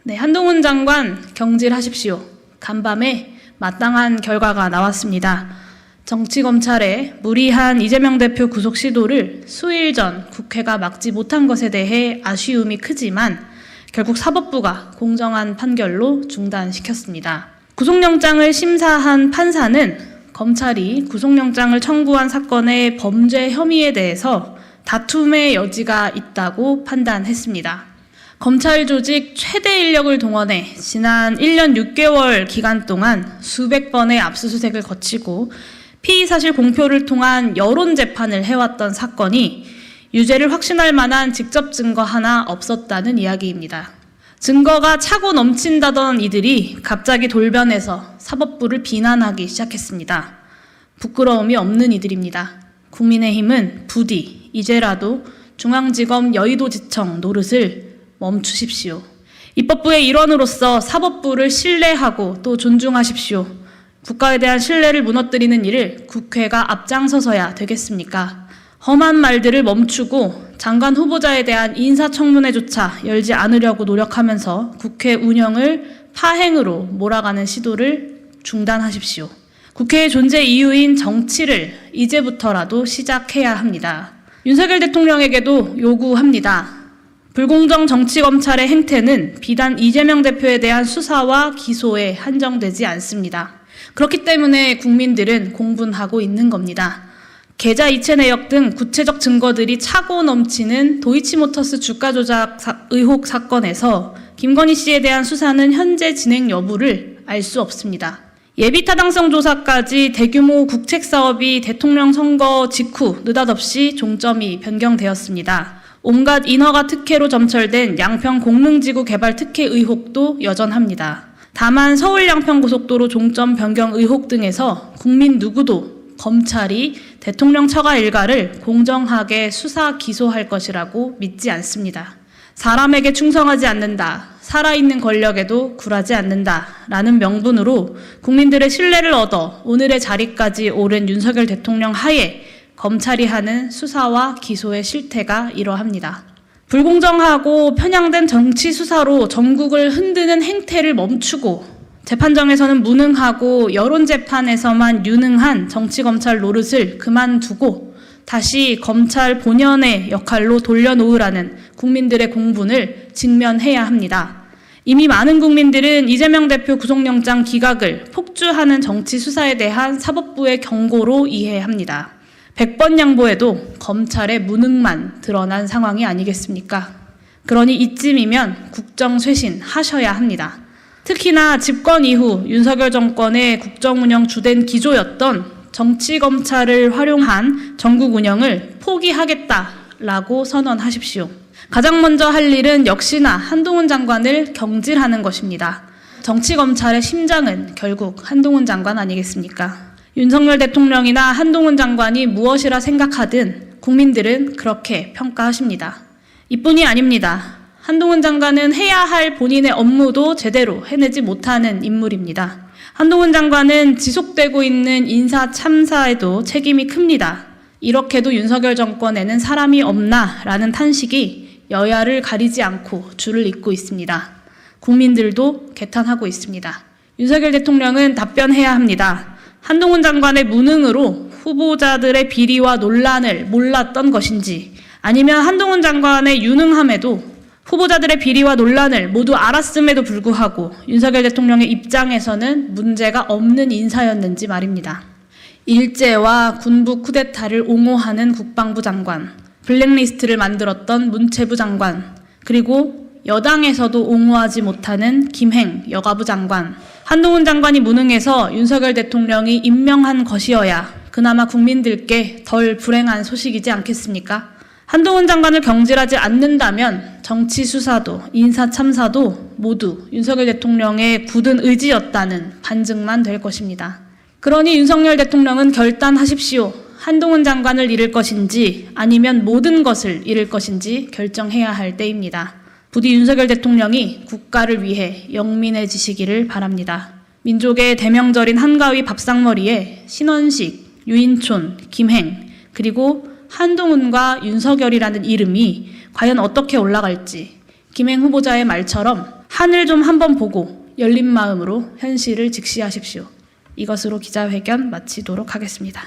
네, 한동훈 장관 경질하십시오. 간밤에 마땅한 결과가 나왔습니다. 정치검찰의 무리한 이재명 대표 구속 시도를 수일 전 국회가 막지 못한 것에 대해 아쉬움이 크지만 결국 사법부가 공정한 판결로 중단시켰습니다. 구속영장을 심사한 판사는 검찰이 구속영장을 청구한 사건의 범죄 혐의에 대해서 다툼의 여지가 있다고 판단했습니다. 검찰 조직 최대 인력을 동원해 지난 1년 6개월 기간 동안 수백 번의 압수수색을 거치고 피의사실 공표를 통한 여론 재판을 해왔던 사건이 유죄를 확신할 만한 직접 증거 하나 없었다는 이야기입니다. 증거가 차고 넘친다던 이들이 갑자기 돌변해서 사법부를 비난하기 시작했습니다. 부끄러움이 없는 이들입니다. 국민의힘은 부디 이제라도 중앙지검 여의도지청 노릇을 멈추십시오. 입법부의 일원으로서 사법부를 신뢰하고 또 존중하십시오. 국가에 대한 신뢰를 무너뜨리는 일을 국회가 앞장서서야 되겠습니까? 험한 말들을 멈추고 장관 후보자에 대한 인사청문회조차 열지 않으려고 노력하면서 국회 운영을 파행으로 몰아가는 시도를 중단하십시오. 국회의 존재 이유인 정치를 이제부터라도 시작해야 합니다. 윤석열 대통령에게도 요구합니다. 불공정 정치검찰의 행태는 비단 이재명 대표에 대한 수사와 기소에 한정되지 않습니다. 그렇기 때문에 국민들은 공분하고 있는 겁니다. 계좌 이체 내역 등 구체적 증거들이 차고 넘치는 도이치모터스 주가 조작 의혹 사건에서 김건희 씨에 대한 수사는 현재 진행 여부를 알 수 없습니다. 예비 타당성 조사까지 대규모 국책 사업이 대통령 선거 직후 느닷없이 종점이 변경되었습니다. 온갖 인허가 특혜로 점철된 양평 공릉지구 개발 특혜 의혹도 여전합니다. 다만 서울 양평고속도로 종점 변경 의혹 등에서 국민 누구도 검찰이 대통령 처가 일가를 공정하게 수사 기소할 것이라고 믿지 않습니다. 사람에게 충성하지 않는다, 살아있는 권력에도 굴하지 않는다 라는 명분으로 국민들의 신뢰를 얻어 오늘의 자리까지 오른 윤석열 대통령 하에 검찰이 하는 수사와 기소의 실태가 이러합니다. 불공정하고 편향된 정치 수사로 전국을 흔드는 행태를 멈추고 재판정에서는 무능하고 여론재판에서만 유능한 정치검찰 노릇을 그만두고 다시 검찰 본연의 역할로 돌려놓으라는 국민들의 공분을 직면해야 합니다. 이미 많은 국민들은 이재명 대표 구속영장 기각을 폭주하는 정치 수사에 대한 사법부의 경고로 이해합니다. 100번 양보해도 검찰의 무능만 드러난 상황이 아니겠습니까? 그러니 이쯤이면 국정쇄신 하셔야 합니다. 특히나 집권 이후 윤석열 정권의 국정운영 주된 기조였던 정치검찰을 활용한 전국 운영을 포기하겠다라고 선언하십시오. 가장 먼저 할 일은 역시나 한동훈 장관을 경질하는 것입니다. 정치검찰의 심장은 결국 한동훈 장관 아니겠습니까? 윤석열 대통령이나 한동훈 장관이 무엇이라 생각하든 국민들은 그렇게 평가하십니다. 이뿐이 아닙니다. 한동훈 장관은 해야 할 본인의 업무도 제대로 해내지 못하는 인물입니다. 한동훈 장관은 지속되고 있는 인사 참사에도 책임이 큽니다. 이렇게도 윤석열 정권에는 사람이 없나라는 탄식이 여야를 가리지 않고 줄을 잇고 있습니다. 국민들도 개탄하고 있습니다. 윤석열 대통령은 답변해야 합니다. 한동훈 장관의 무능으로 후보자들의 비리와 논란을 몰랐던 것인지 아니면 한동훈 장관의 유능함에도 후보자들의 비리와 논란을 모두 알았음에도 불구하고 윤석열 대통령의 입장에서는 문제가 없는 인사였는지 말입니다. 일제와 군부 쿠데타를 옹호하는 국방부 장관, 블랙리스트를 만들었던 문체부 장관, 그리고 여당에서도 옹호하지 못하는 김행 여가부 장관, 한동훈 장관이 무능해서 윤석열 대통령이 임명한 것이어야 그나마 국민들께 덜 불행한 소식이지 않겠습니까? 한동훈 장관을 경질하지 않는다면 정치 수사도 인사 참사도 모두 윤석열 대통령의 굳은 의지였다는 반증만 될 것입니다. 그러니 윤석열 대통령은 결단하십시오. 한동훈 장관을 잃을 것인지 아니면 모든 것을 잃을 것인지 결정해야 할 때입니다. 부디 윤석열 대통령이 국가를 위해 영민해지시기를 바랍니다. 민족의 대명절인 한가위 밥상머리에 신원식, 유인촌, 김행, 그리고 한동훈과 윤석열이라는 이름이 과연 어떻게 올라갈지 김행 후보자의 말처럼 하늘 좀 한번 보고 열린 마음으로 현실을 직시하십시오. 이것으로 기자회견 마치도록 하겠습니다.